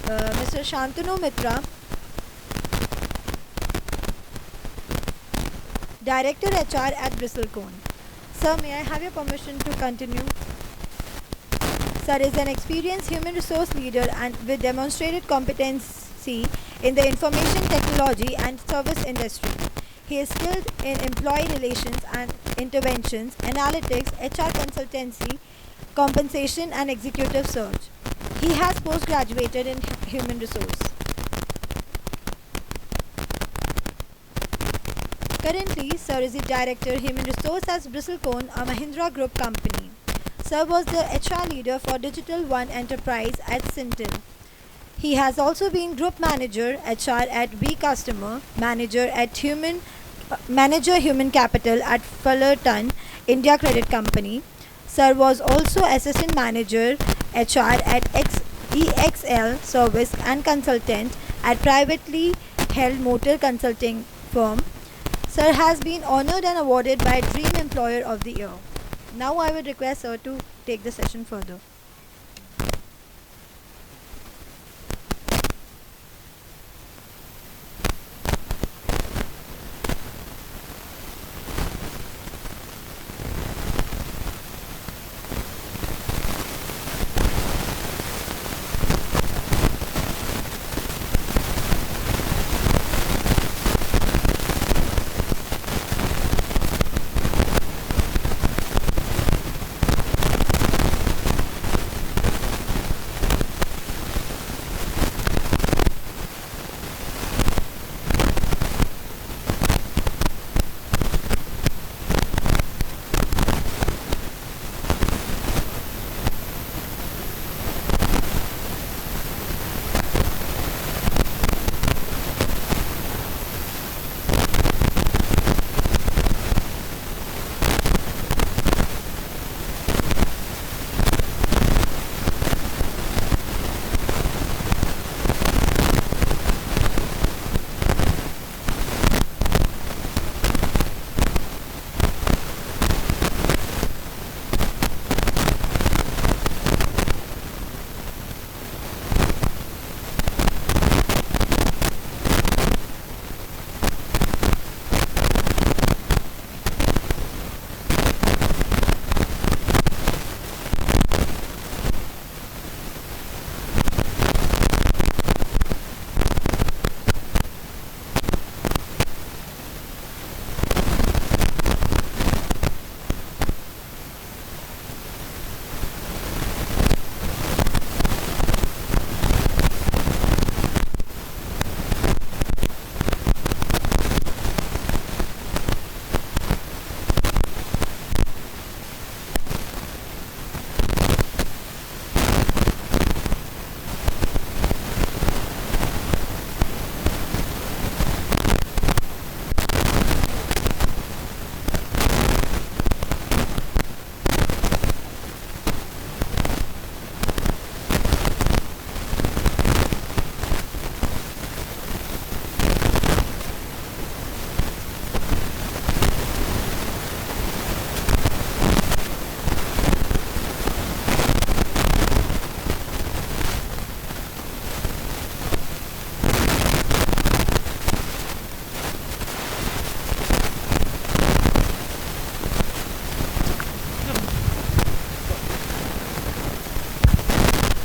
Mr. Shantanu Mitra, Director HR at Bristlecone. Sir, may I have your permission to continue? Sir is an experienced human resource leader and with demonstrated competency in the information technology and service industry. He is skilled in employee relations and interventions, analytics, HR consultancy, compensation and executive search. He has postgraduated in human resource. Currently, Sir is the Director Human Resource at Bristlecone, a Mahindra Group company. Sir was the HR leader for Digital One Enterprise at Sintel. He has also been Group Manager HR at B Customer, Manager Human Capital at Fullerton India Credit Company. Sir was also Assistant Manager HR at EXL Service and Consultant at privately held motor consulting firm. Sir has been honored and awarded by Dream Employer of the Year. Now I would request Sir to take the session further.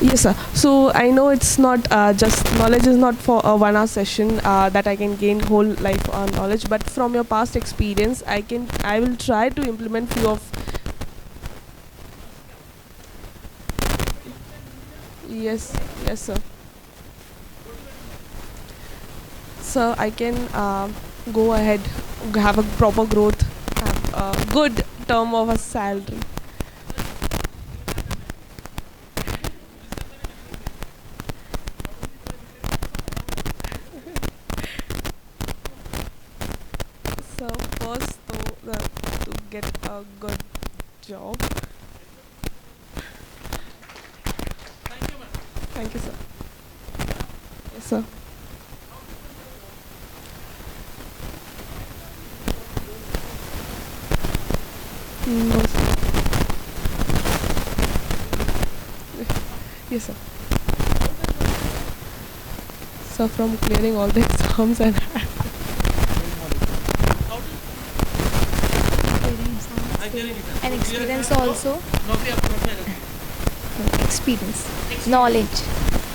Yes, sir. So I know it's not just knowledge is not for a 1 hour session that I can gain whole life knowledge, but from your past experience, I will try to implement few of. Yes, yes, sir. So I can go ahead, have a proper growth, have a good term of a salary. So first, to get a good job. Thank you, sir. Yes, sir. No, sir. Yes, sir. sir, from clearing all the exams and And experience also. Experience. Knowledge.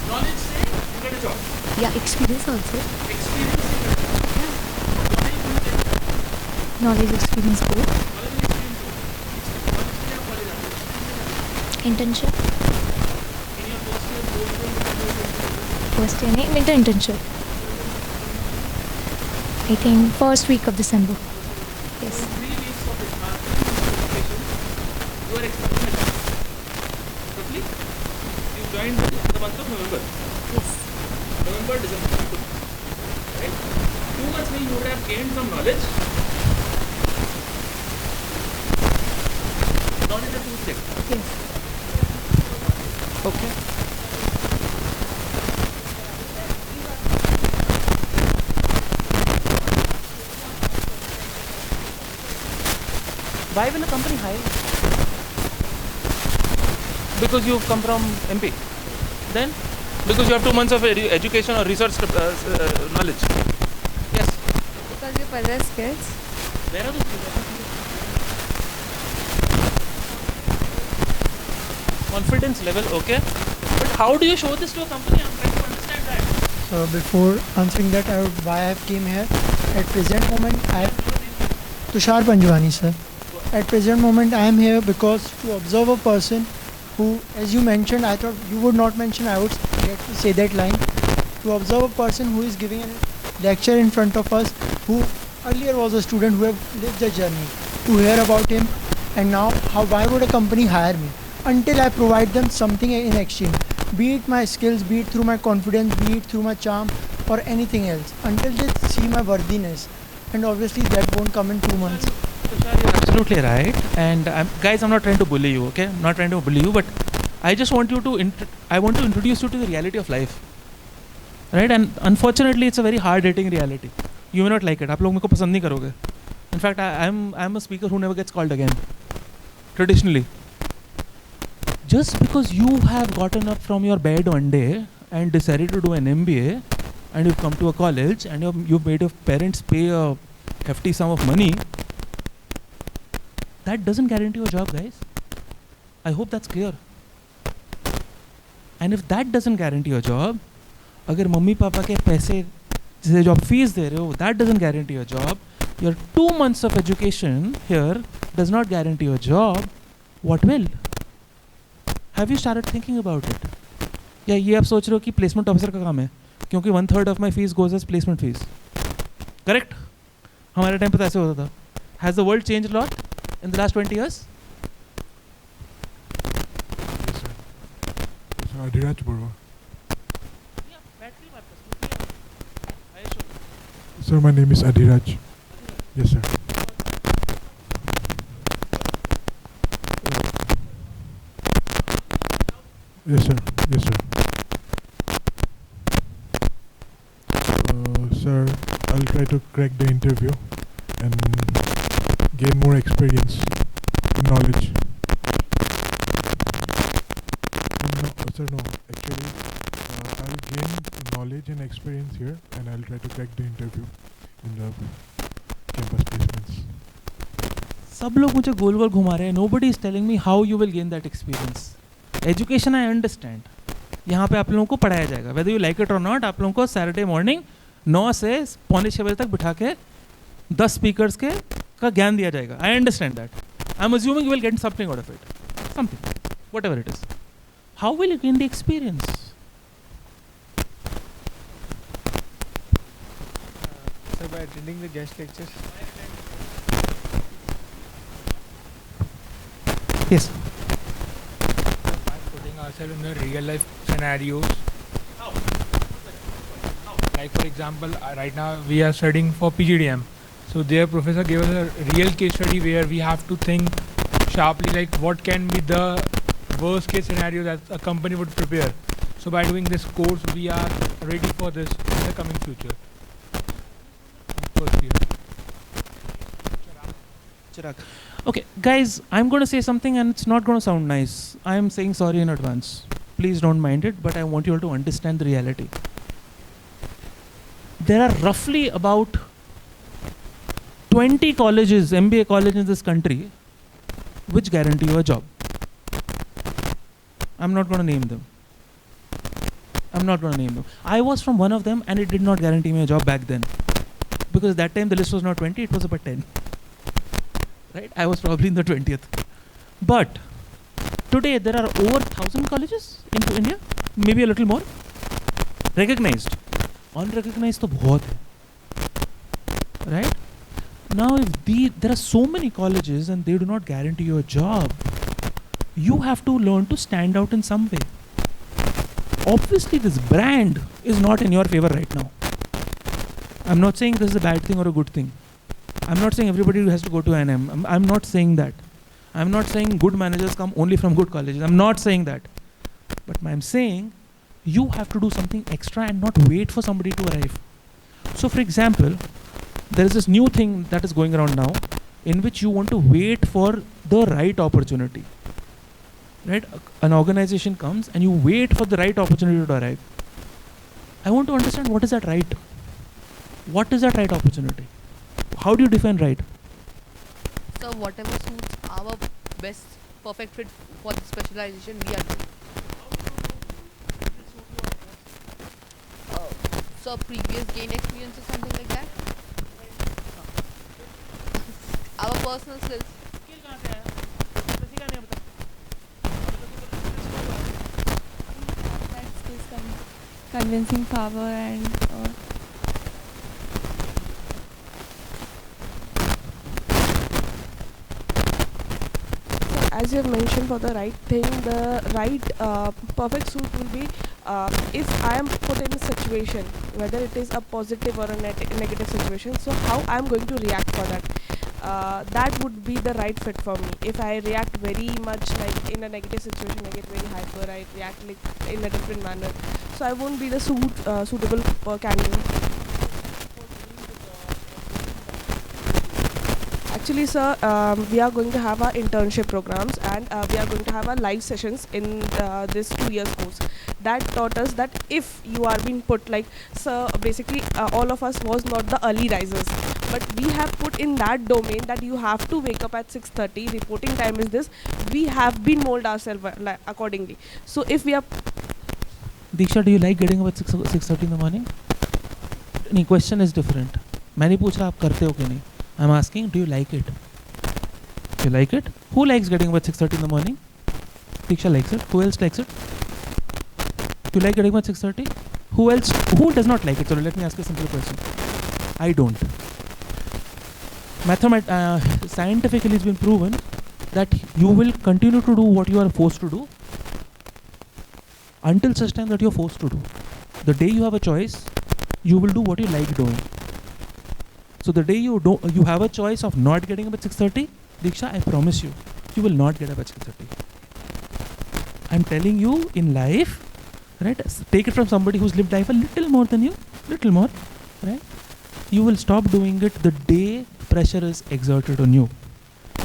Knowledge say you get a job. Yeah, experience also. Experience you get a job. Yeah. Knowledge you get a job. Knowledge, experience both. Knowledge and experience both. Knowledge क्या college आता है? Internship. In your first year, fourth year, First year, winter internship. I think first week of December. Yes. 3 weeks of education, you are expecting a job. Roughly, you joined in the month of November. Yes. November, December, 2 months. Right? 2 months में you would have gained some knowledge. Knowledge is 2 things. Yes. Okay. Why will a company hire you? Because you've come from MP. Then? Because you have 2 months of education or research knowledge. Yes. Because you possess skills. Where are those skills? Confidence level, okay. But how do you show this to a company? I'm trying to understand that. So before answering that, why I have came here, at present moment I have Tushar Panjwani sir. At present moment I am here because to observe a person who, as you mentioned, I thought you would not mention, I would get to say that line. To observe a person who is giving a lecture in front of us, who earlier was a student who have lived the journey, to hear about him, and now why would a company hire me? Until I provide them something in exchange, be it my skills, be it through my confidence, be it through my charm or anything else, until they see my worthiness, and obviously that won't come in 2 months. Tushar, you're absolutely right. And guys, I'm not trying to bully you, okay? I'm not trying to bully you, but I just want you to I want to introduce you to the reality of life, right? And unfortunately, it's a very hard-hitting reality. You may not like it. आप लोग मेरे को पसंद नहीं करोगे. In fact, I'm a speaker who never gets called again. Traditionally. Just because you have gotten up from your bed one day and decided to do an MBA, and you've come to a college and you've made your parents pay a hefty sum of money, that doesn't guarantee you a job, guys. I hope that's clear. And if that doesn't guarantee a job, अगर mummy papa के पैसे जिसे जो आप fees दे रहे हो, that doesn't guarantee a job, your 2 months of education here does not guarantee a job, what will? Have you started thinking about it? या ये आप सोच रहे हो कि प्लेसमेंट ऑफिसर का काम है क्योंकि 1/3 of my fees goes as placement fees. Correct? हमारे टाइम पे तो ऐसे होता था. Has the world changed a lot in the last 20 years? Yes, sir. So, Adhiraj Burwa. Sir, my name is Adhiraj. Yes, sir. Yes, sir. Yes, sir. Sir, I'll try to crack the interview and gain more experience and knowledge. No, sir, no. Actually, I'll gain knowledge and experience here, and I'll try to crack the interview in the campus placements. सब लोग मुझे गोल गोल घुमा रहे हैं. Nobody is telling me how you will gain that experience. Education I understand. यहाँ पे आप लोगों को पढ़ाया जाएगा. Whether you like it or not, आप लोगों को Saturday morning 9 से 5:45 बजे तक बिठा के 10 speakers के का ज्ञान दिया जाएगा. I understand that. I'm assuming you will get something out of it. Something. Whatever it is. How will you gain the experience? So by attending the guest lectures. Yes. By putting ourselves in the real life scenarios. Like for example, right now we are studying for PGDM. So their professor gave us a real case study where we have to think sharply like what can be the worst case scenario that a company would prepare. So by doing this course, we are ready for this in the coming future. First year. Chirag. Okay, guys, I'm going to say something and it's not going to sound nice. I'm saying sorry in advance. Please don't mind it, but I want you all to understand the reality. there are roughly about 20 colleges, MBA colleges in this country, which guarantee you a job. I'm not going to name them. I was from one of them and it did not guarantee me a job back then. Because at that time the list was not 20, it was about 10. Right? I was probably in the 20th. But today there are over 1,000 colleges in India, maybe a little more. Recognized. Unrecognized to bahut hai. Right? Now if there are so many colleges and they do not guarantee you a job, you have to learn to stand out in some way. Obviously this brand is not in your favor right now. I'm not saying this is a bad thing or a good thing. I'm not saying everybody has to go to NM. I'm not saying that. I'm not saying good managers come only from good colleges. I'm not saying that. But I'm saying you have to do something extra and not wait for somebody to arrive. So for example, there is this new thing that is going around now in which you want to wait for the right opportunity. Right? An organization comes and you wait for the right opportunity to arrive. I want to understand what is that right? What is that right opportunity? How do you define right? So whatever suits our best perfect fit for the specialization we are doing. So previous gained experience or something like that? Our personal skills. Convincing power and as you have mentioned, for the right thing, the right perfect suit will be if I am put in a situation, whether it is a positive or a negative situation, so how I am going to react for that. That would be the right fit for me. If I react very much like in a negative situation, I get very hyper, I react like in a different manner, so I won't be the suitable candidate. Actually, sir, we are going to have our internship programs and we are going to have our live sessions in this 2 years course. That taught us that if you are being put like, sir, basically all of us was not the early risers, but we have put in that domain that you have to wake up at 6:30, reporting time is this, we have been mold ourselves accordingly. So if we are... Diksha, do you like getting up at 6:30 in the morning? The question is different. मैंने पूछा आप करते हो कि नहीं? I'm asking, do you like it? You like it? Who likes getting up at 6:30 in the morning? Diksha likes it. Who else likes it? You like getting up at 6:30? Who else? Who does not like it? So let me ask you a simple question. I don't. Scientifically, it's been proven that you will continue to do what you are forced to do until such time that you are forced to do. The day you have a choice, you will do what you like doing. So the day you have a choice of not getting up at 6:30, Diksha, I promise you, you will not get up at 6:30. I'm telling you, in life, right? Take it from somebody who's lived life a little more than you, little more, right? You will stop doing it the day pressure is exerted on you.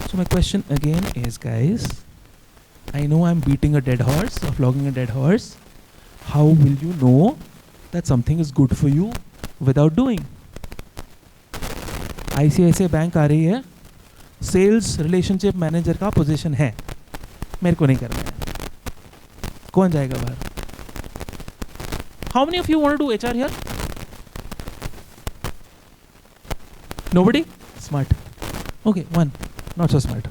So my question again is, guys, I know I'm beating a dead horse or flogging a dead horse. How will you know that something is good for you without doing? ICICI bank आ रही है, sales relationship manager का position है, मेरे को नहीं करना है, कौन जाएगा बाहर? How many of you want to do HR here? Nobody? Smart. Okay, one. Not so smart.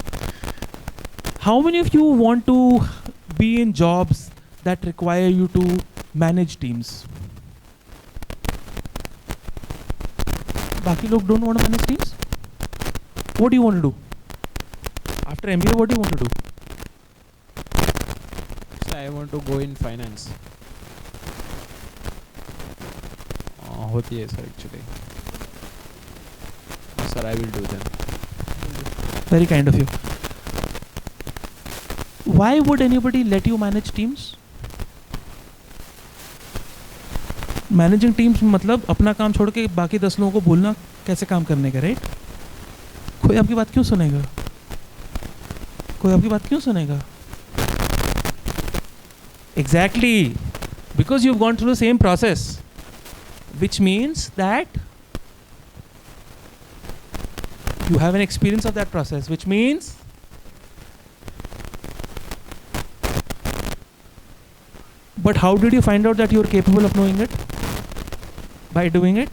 How many of you want to be in jobs that require you to manage teams? Baki log don't want to manage teams? What do you want to do? After MBA, what do you want to do? So I want to go in finance. होती है sir actually. Sir, I will do them. Very kind of you. Why would anybody let you manage teams? Managing teams मतलब अपना काम छोड़ के बाकी 10 लोगों को बोलना कैसे काम करने का, राइट? कोई आपकी बात क्यों सुनेगा? कोई आपकी बात क्यों सुनेगा? Exactly, because you've gone through the same process. which means that you have an experience of that process, which means but how did you find out that you are capable of knowing it? By doing it.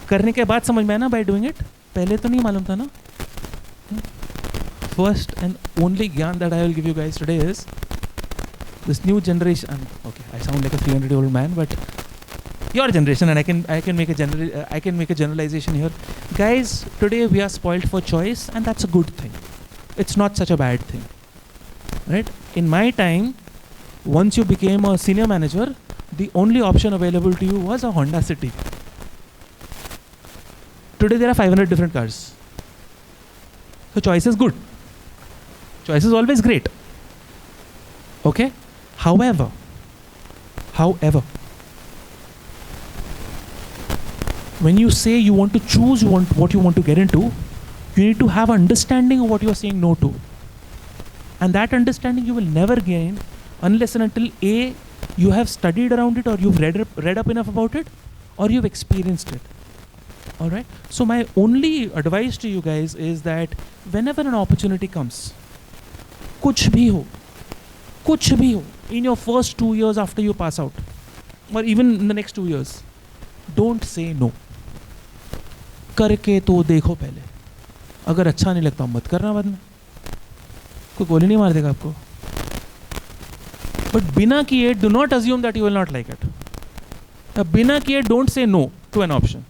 करने के बाद समझ में आया ना, by doing it. पहले तो नहीं मालूम था ना. First and only ज्ञान that I will give you guys today is this new generation. Okay, I sound like a 300-year-old man, but your generation, and I can make a generalization here. Guys, today we are spoiled for choice, and that's a good thing. It's not such a bad thing, right? In my time, once you became a senior manager, the only option available to you was a Honda City. Today there are 500 different cars. So choice is good. Choice is always great. Okay? However, when you say you want to choose what you want to get into, you need to have understanding of what you are saying no to. And that understanding you will never gain unless and until A, you have studied around it, or you've read up enough about it, or you've experienced it. Alright? So my only advice to you guys is that whenever an opportunity comes, kuch bhi ho, in your first 2 years after you pass out, or even in the next 2 years, don't say no. करके तो देखो पहले. अगर अच्छा नहीं लगता मत करना बाद में. कोई गोली नहीं मार देगा आपको. But बिना किए, do not assume that you will not like it. बिना किए, don't say no to an option.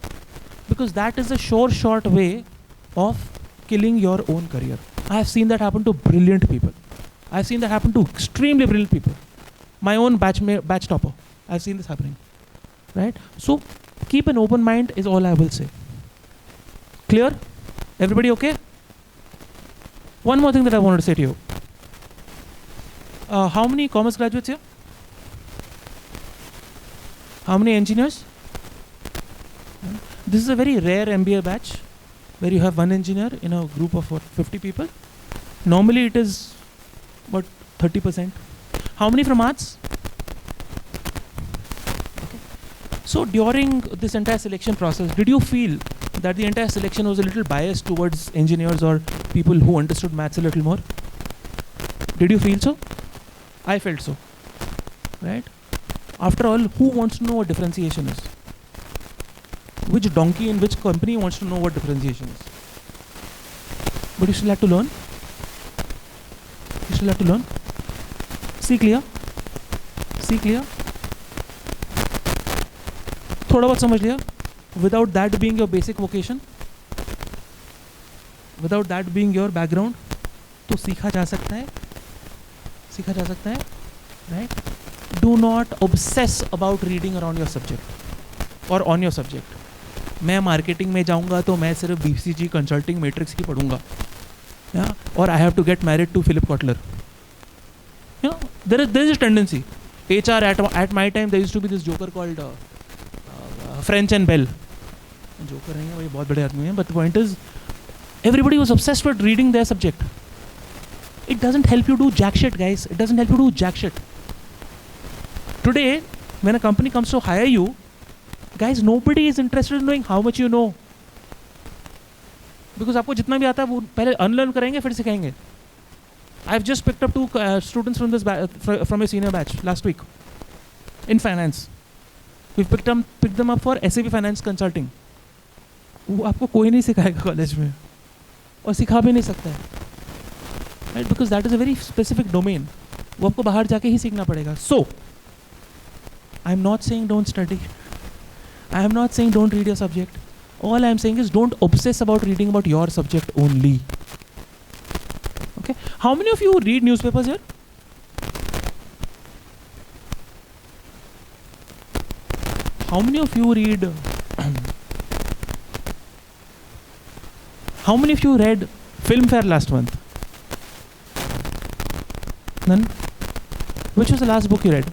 Because that is a short way of killing your own career. I have seen that happen to brilliant people. I have seen that happen to extremely brilliant people. My own batch topper. I have seen this happening. Right? So keep an open mind is all I will say. Clear? Everybody okay? One more thing that I wanted to say to you. How many commerce graduates here? How many engineers? This is a very rare MBA batch where you have one engineer in a group of 50 people. Normally it is about 30%. How many from arts? Okay. So during this entire selection process, did you feel that the entire selection was a little biased towards engineers or people who understood maths a little more? Did you feel so? I felt so. Right? After all, who wants to know what differentiation is? Which donkey in which company wants to know what differentiation is? But you still have to learn. You still have to learn. See clear? See clear? थोड़ा बहुत समझ लिया? Without that being your basic vocation, without that being your background, तो सीखा जा सकता है. सीखा जा सकता है. Right? Do not obsess about reading around your subject or on your subject. मैं मार्केटिंग में जाऊंगा तो मैं सिर्फ BCG कंसल्टिंग मैट्रिक्स की पढ़ूंगा. Or I have to get married to Philip Kotler. There is a tendency. HR at my time there used to be this joker called French and Bell. Joker नहीं है, वो बहुत बड़े आदमी हैं. But the point is, everybody was obsessed with reading their subject. It doesn't help you do jack shit, guys. It doesn't help you do jack shit. Today, when a company comes to hire you, guys, nobody is interested in knowing how much you know. Because आपको जितना भी आता है वो पहले unlearn करेंगे फिर सिखाएंगे. I've just picked up 2 students from a senior batch last week in finance. We've picked them up for SAP Finance Consulting. वो आपको कोई नहीं सिखाएगा कॉलेज में और सिखा भी नहीं सकता है. Right? Because that is a very specific domain. वो आपको बाहर जाके ही सीखना पड़ेगा. So, I'm not saying don't study. I am not saying don't read your subject. All I am saying is don't obsess about reading about your subject only. Okay? How many of you read newspapers here? How many of you read? How many of you read Filmfare last month? None? Which was the last book you read?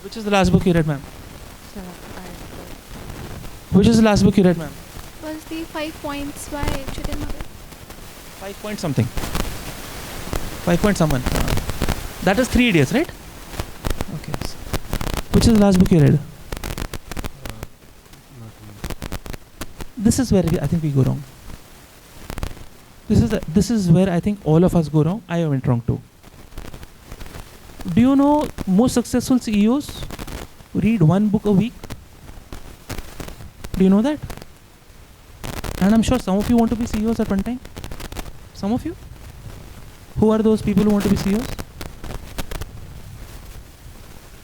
Which is the last book you read, ma'am? Which is the last book you read, ma'am? Was the 5 points by Chitin Magar. 5 point something. 5 point someone. That is 3 Idiots, right? Okay. Which is the last book you read? This is where I think we go wrong. This is where I think all of us go wrong. I went wrong too. Do you know most successful CEOs read 1 book a week? Do you know that? And I'm sure some of you want to be CEOs at one time. Some of you? Who are those people who want to be CEOs?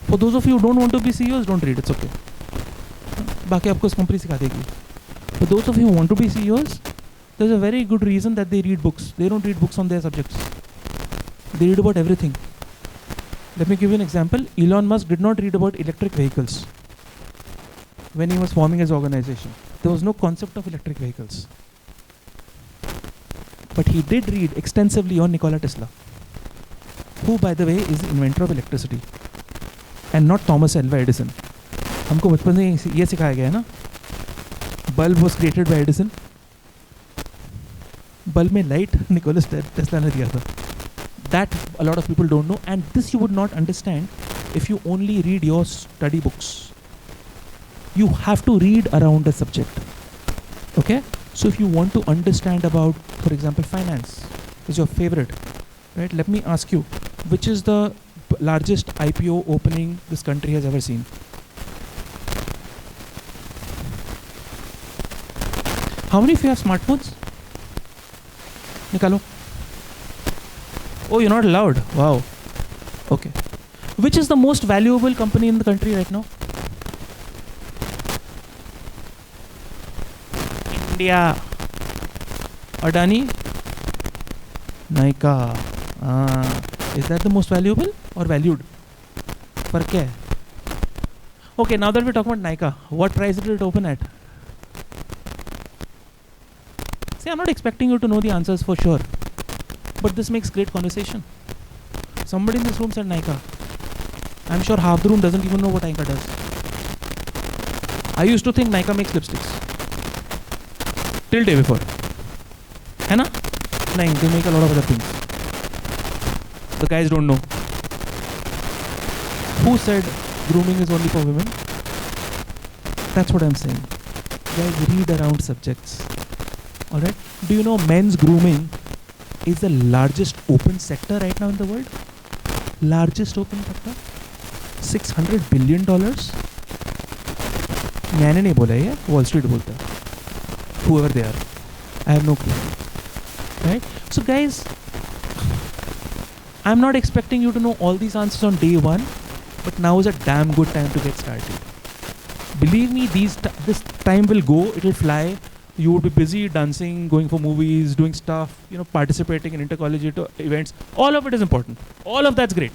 For those of you who don't want to be CEOs, don't read. It's okay. बाकी आपको company सिखा देगी. For those of you who want to be CEOs, there's a very good reason that they read books. They don't read books on their subjects. They read about everything. Let me give you an example. Elon Musk did not read about electric vehicles when he was forming his organization. There was no concept of electric vehicles. But he did read extensively on Nikola Tesla, who by the way is the inventor of electricity, and not Thomas Alva Edison. हमको बचपन से ये सिखाया गया है ना, bulb was created by Edison. Bulb में light Nikola Tesla ने दिया था. That a lot of people don't know, and this you would not understand if you only read your study books. You have to read around a subject. Okay? So if you want to understand about, for example, finance is your favorite, right? Let me ask you, which is the largest IPO opening this country has ever seen? How many of you have smartphones? Nikalo. Oh, you're not allowed. Wow. Okay. Which is the most valuable company in the country right now? India. Adani. Nykaa. Is that the most valuable or valued? For क्या है? Okay, now that we're talking about Nykaa, what price did it open at? See, I'm not expecting you to know the answers for sure, but this makes great conversation. Somebody in this room said Nykaa. I'm sure half the room doesn't even know what Nykaa does. I used to think Nykaa makes lipsticks till day before. है ना? नहीं, they make a lot of other things. The guys don't know. Who said grooming is only for women? That's what I'm saying. Guys, read around subjects. Alright? Do you know men's grooming is the largest open sector right now in the world? Largest open sector? $600 billion? मैंने नहीं बोला ये, Wall Street बोलता है. Whoever they are. I have no clue. Right? So guys, I'm not expecting you to know all these answers on day one, but now is a damn good time to get started. Believe me, this time will go, it will fly. You would be busy dancing, going for movies, doing stuff, participating in intercollegiate events. All of it is important. All of that's great.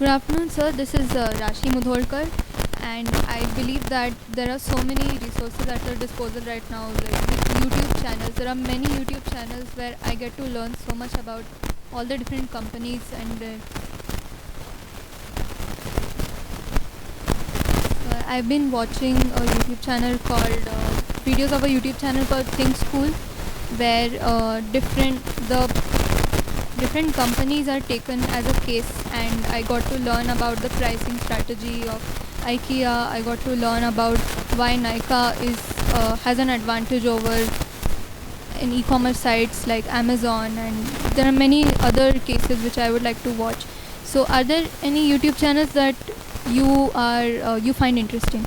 Good afternoon, sir. This is Rashi Mudholkar, and I believe that there are so many resources at our disposal right now, like with YouTube channels. There are many YouTube channels where I get to learn so much about all the different companies, and I've been watching a YouTube channel called videos of a YouTube channel called Think School, where different companies are taken as a case, and I got to learn about the pricing strategy of IKEA. I got to learn about why Nika has an advantage over in e-commerce sites like Amazon, and there are many other cases which I would like to watch. So are there any YouTube channels that you find interesting?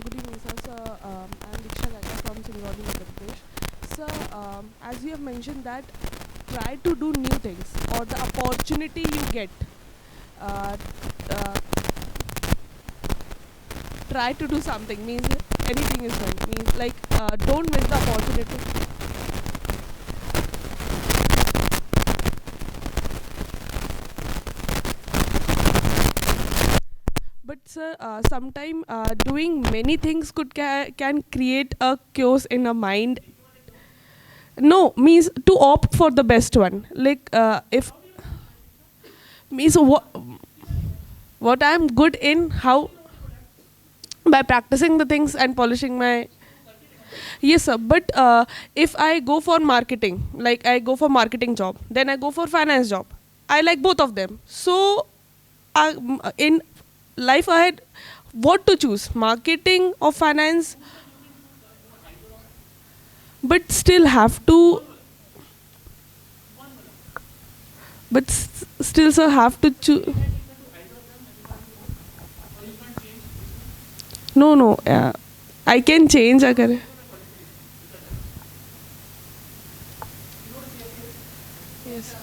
Good evening, sir. I'm Diksha Gata from Singrauli, Madhya Pradesh. Sir, as you have mentioned that try to do new things, or the opportunity you get, uh, uh, try to do something means anything is fine. Means like don't miss the opportunity. But sir, sometime doing many things can create a chaos in a mind. No, means to opt for the best one. Like if means what I'm good in, how by practicing the things and polishing my. Yes, sir. But if I go for marketing, like I go for marketing job, then I go for finance job. I like both of them. So in life ahead, what to choose, marketing or finance? But still have to, but still sir have to choose. No, no, I can change agar. Yes.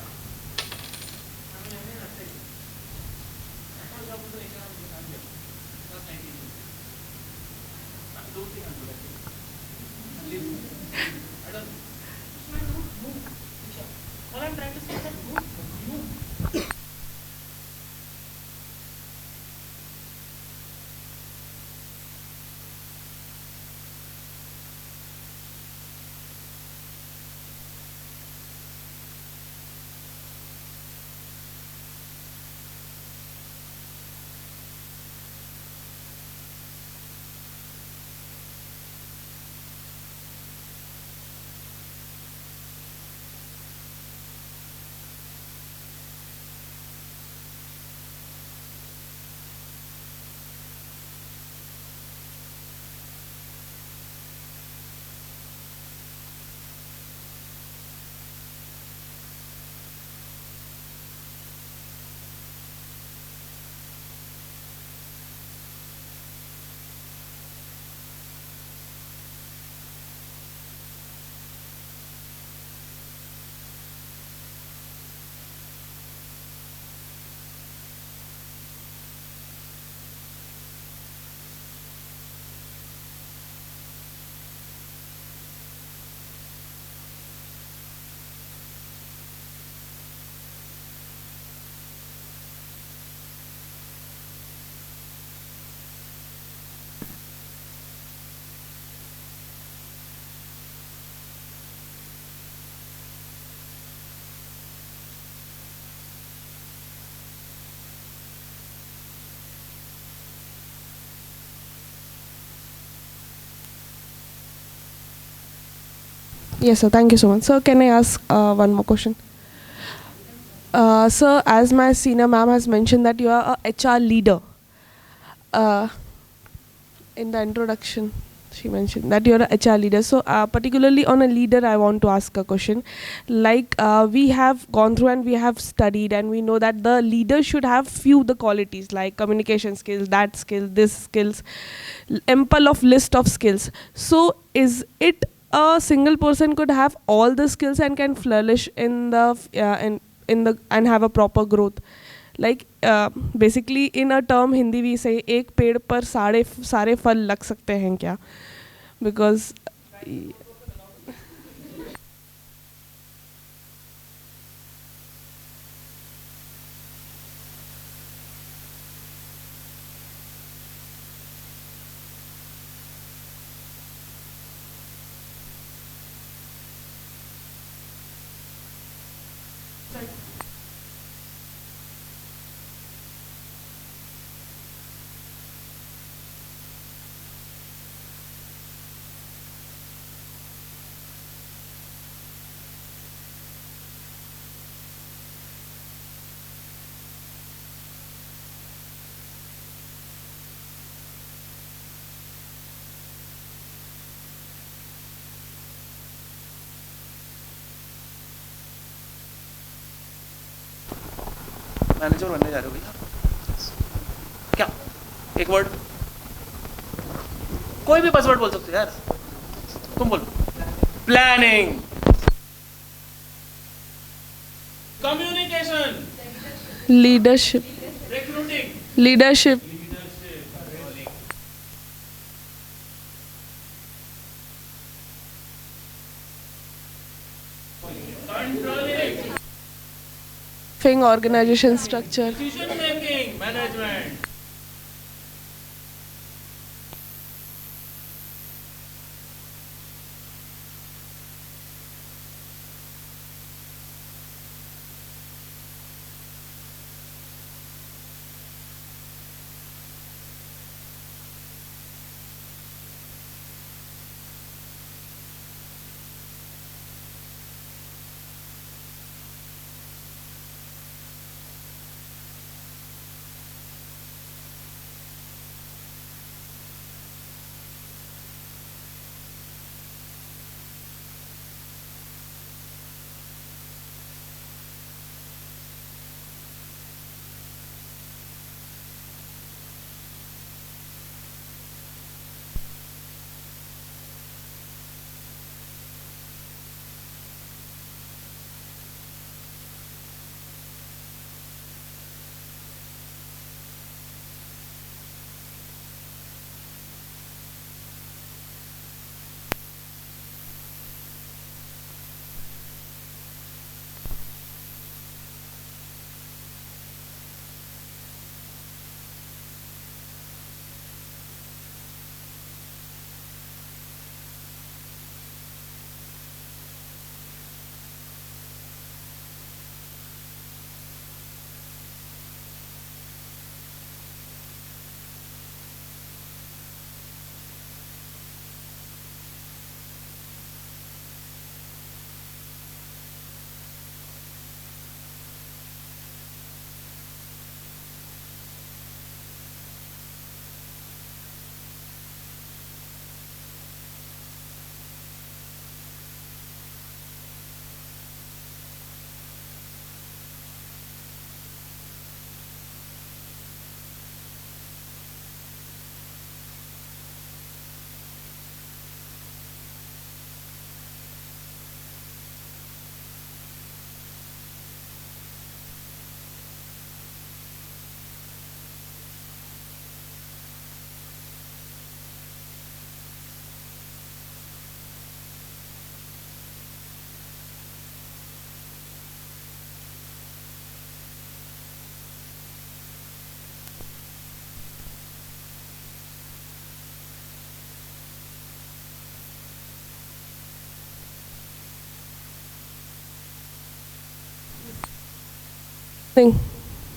Yes, sir. Thank you so much. Sir, can I ask one more question? Sir, as my senior ma'am has mentioned that you are a HR leader. In the introduction, she mentioned that you're a HR leader. So, particularly on a leader, I want to ask a question. Like, we have gone through and we have studied, and we know that the leader should have few the qualities like communication skills, that skill, this skills, ample of list of skills. So, is it a single person could have all the skills and can flourish in the in the and have a proper growth? Like basically in a term Hindi we say एक पेड़ पर सारे फल लग सकते हैं क्या? Because manager बनने जा रहे हो भैया? क्या एक वर्ड, कोई भी बजवर्ड बोल सकते हो यार, तुम बोलो. Planning, communication, leadership, recruiting, leadership, organization structure. Decision making, management.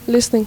Listening.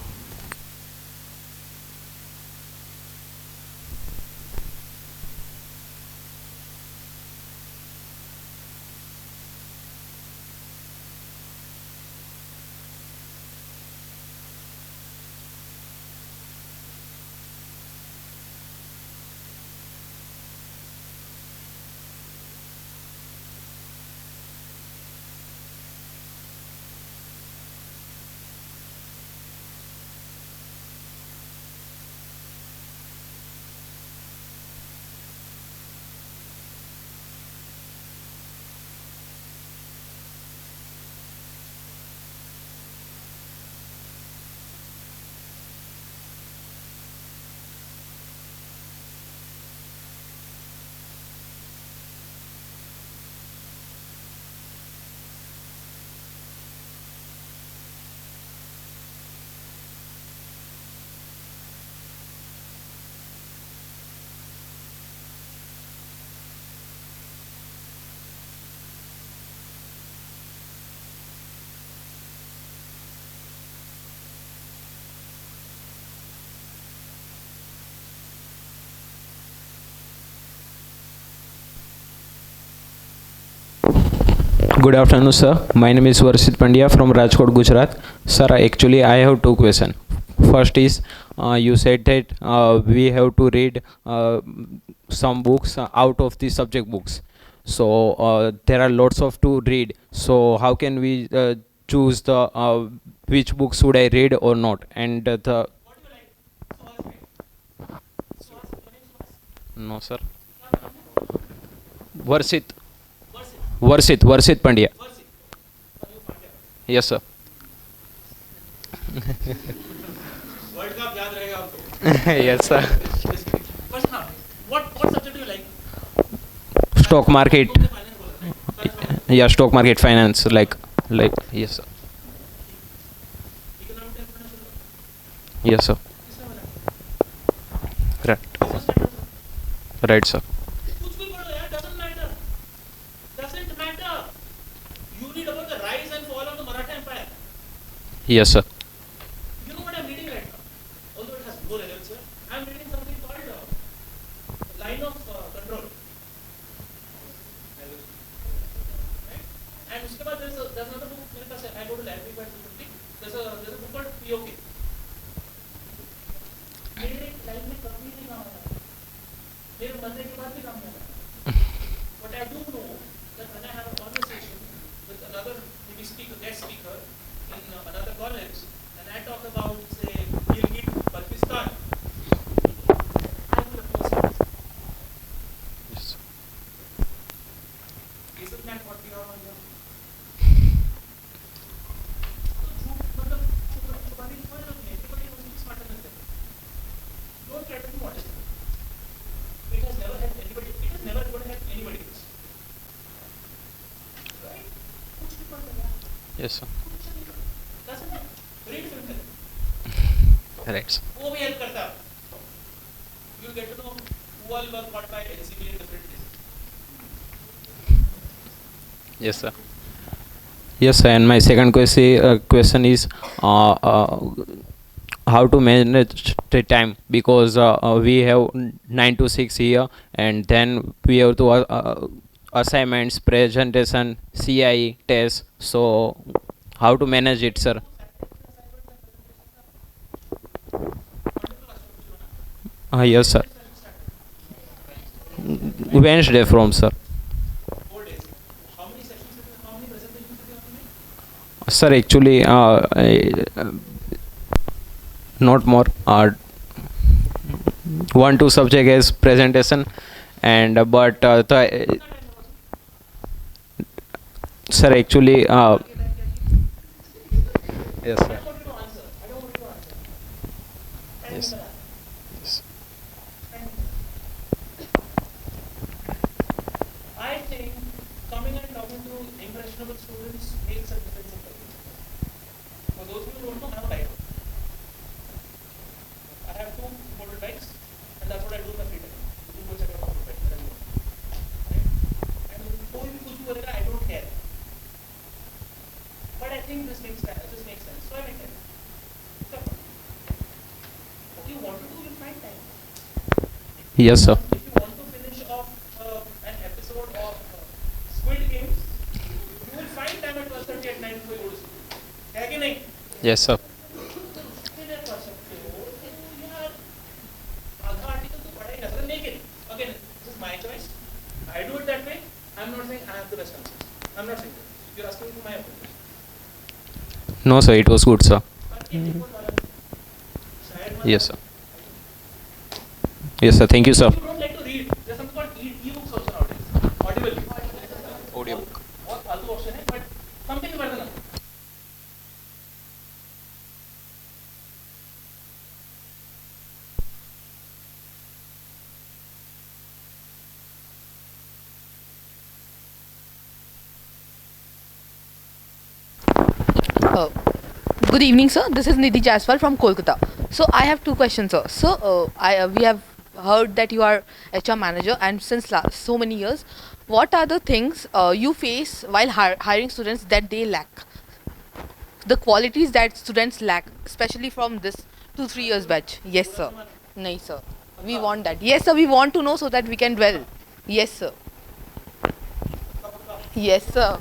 Good afternoon, sir. My name is Varshit Pandya from Rajkot, Gujarat. Sir, actually, I have two questions. First is, you said that we have to read some books out of the subject books. So there are lots of to read. So how can we choose the which book should I read or not? And the no, sir. Varshit. Varshit Pandya. Yes, sir. Yes, sir. What subject do you like? Stock market. Yeah, stock market finance. Like yes, sir. Yes, sir. Right. Right, sir. You read about the rise and fall of the Maratha Empire. Yes, sir. You know what I'm reading right now? Although it has no relevance here, I'm reading something called Line of Control. Right? And उसके बाद there's another book मेरे पास है. I go to library by 2:50. There's a book called POK. मेरे life में कभी नहीं काम आता. मेरे मरने के बाद भी काम नहीं आता. But I do know that when I have a conversation with another maybe guest speaker in another college, and I talk about, say, Gilgit, Baltistan, I will oppose it. Yes. Isn't that what we are on here? Don't try to be modest. It has never helped anybody. It has never going to help anybody else. Right? Yes, sir. Doesn't it? Read film. Right, sir. वो भी help करता है. You get to know who all were caught by LCB in different places. Yes, sir. Yes, sir. And my second question is how to manage the time, because we have 9 to 6 here, and then we have to assignments, presentation, CIE, test. So how to manage it, sir? Yes, sir. Wednesday from, sir. 4 days. How many sessions? How many presentations did you have to make? Sir, actually, not more. 1-2 subject as presentation, and but sir, actually, yes, sir. Yes. Yes. I think coming and talking to impressionable students makes a difference in career. For those who don't know, I'm a biker. I have 2 motorbikes, and that's what I do in my free time. 2 motorcycle motorbikes that I'm doing. Right? And कोई भी कुछ भी बोलेगा, I don't care. But I think this makes sense. So I make it. What you want to do, you'll find time. Yes, sir. If you want to finish off an episode of Squid Games, you will find time at 12:30 at night before you go to sleep. है कि नहीं? Yes, sir. फिर कर सकते हो कि यार आधा आर्टिकल तो पढ़ा ही ना. Make it. Again, this is my choice. I do it that way. I'm not saying I have the best answers. I'm not saying that. You're asking for my opinion. No, sir. It was good, sir. Yes, sir. Yes, sir. Thank you, sir. If you don't like to read, there's something called e-books also nowadays. Audible. Audiobook. बहुत फालतू option है, but something better than nothing. Good evening, sir. This is Nidhi Jaiswal from Kolkata. So I have 2 questions, sir. So we have heard that you are HR manager, and since so many years, what are the things you face while hiring students that they lack? The qualities that students lack, especially from this 2-3 years batch. Yes, sir. No, sir. We want that. Yes, sir. We want to know so that we can dwell. Yes, sir. Yes, sir.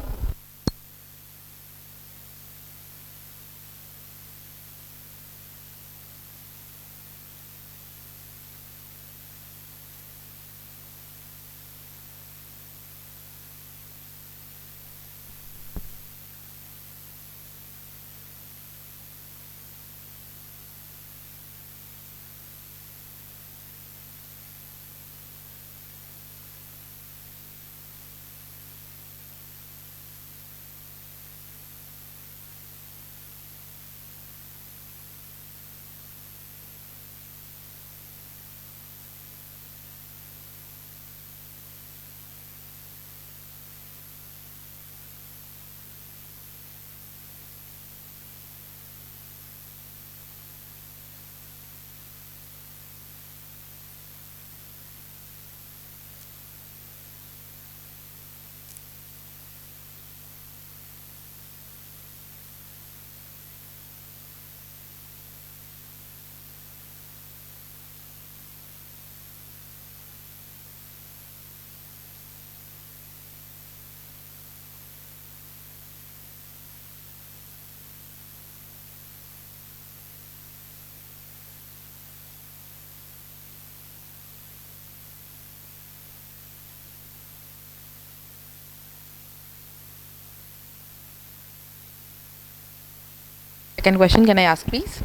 second question. Can I ask, please?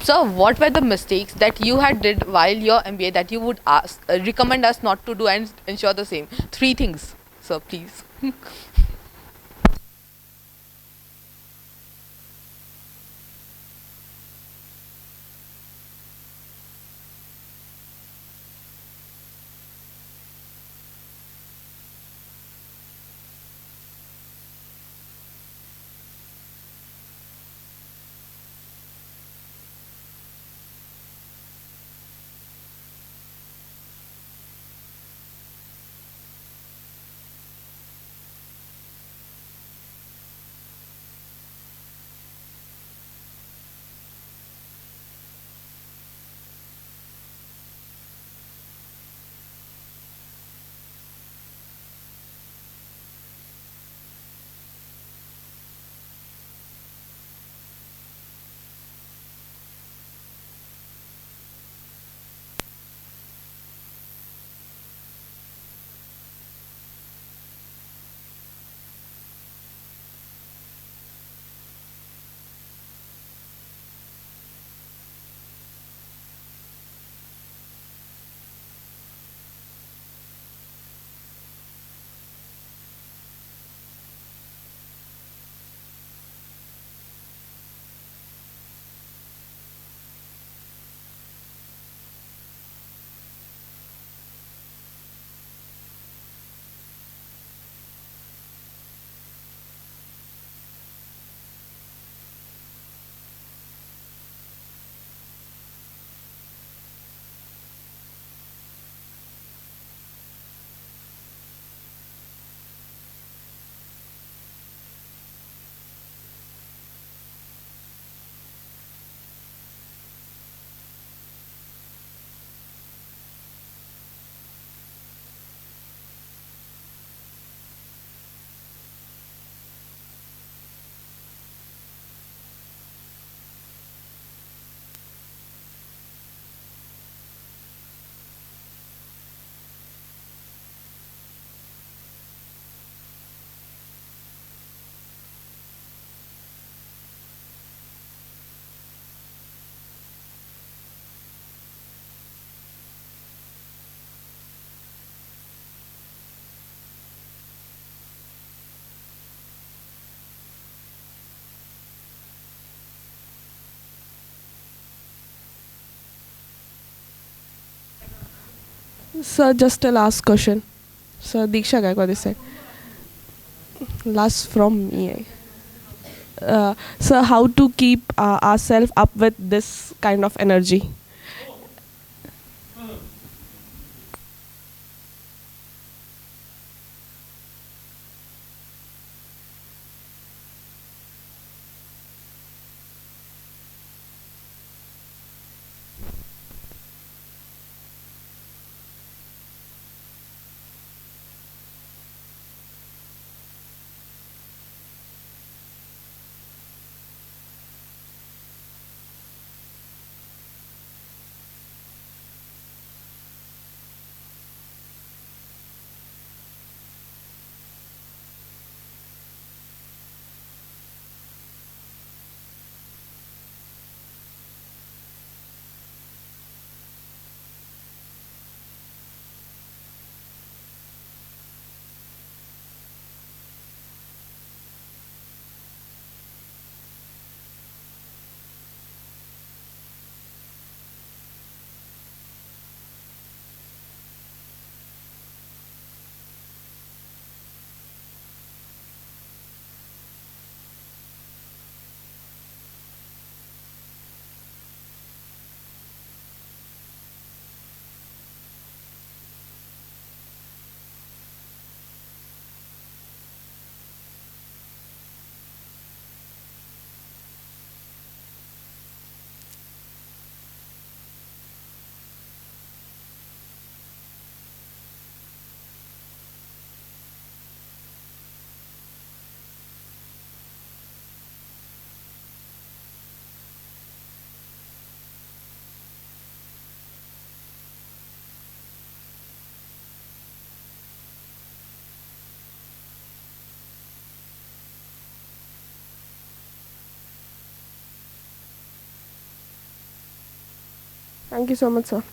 So, what were the mistakes that you had did while your MBA that you would recommend us not to do and ensure the same? 3 things, sir, please. Sir, just a last question. Sir, Diksha Gaikwad this side. Last from me. Sir, how to keep ourselves up with this kind of energy? Thank you so much, sir.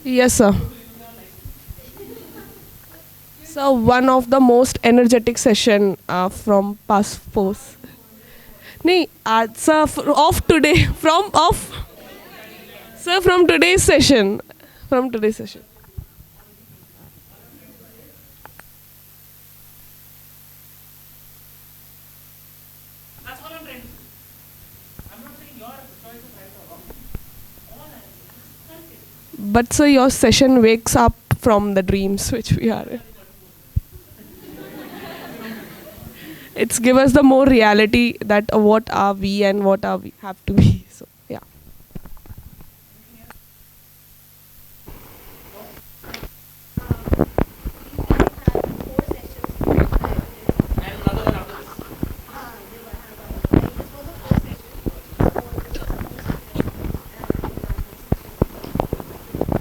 Yes, sir. So one of the most energetic session from past fours. Nee, sir, off today from off. Sir, from today's session. From today's session. That's all I'm trying to say. I'm not saying your choice is right or wrong. All I'm saying is But sir, your session wakes up from the dreams which we are in. It's give us the more reality that what are we and what are we have to be. So yeah.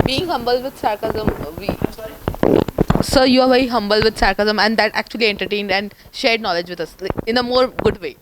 Being humble with sarcasm, sir, you are very humble with sarcasm, and that actually entertained and shared knowledge with us, like, in a more good way.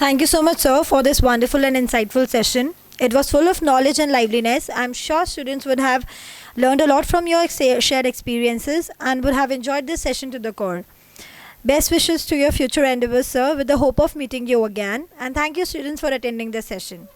Thank you so much, sir, for this wonderful and insightful session. It was full of knowledge and liveliness. I'm sure students would have learned a lot from your shared experiences and would have enjoyed this session to the core. Best wishes to your future endeavors, sir, with the hope of meeting you again. And thank you, students, for attending this session.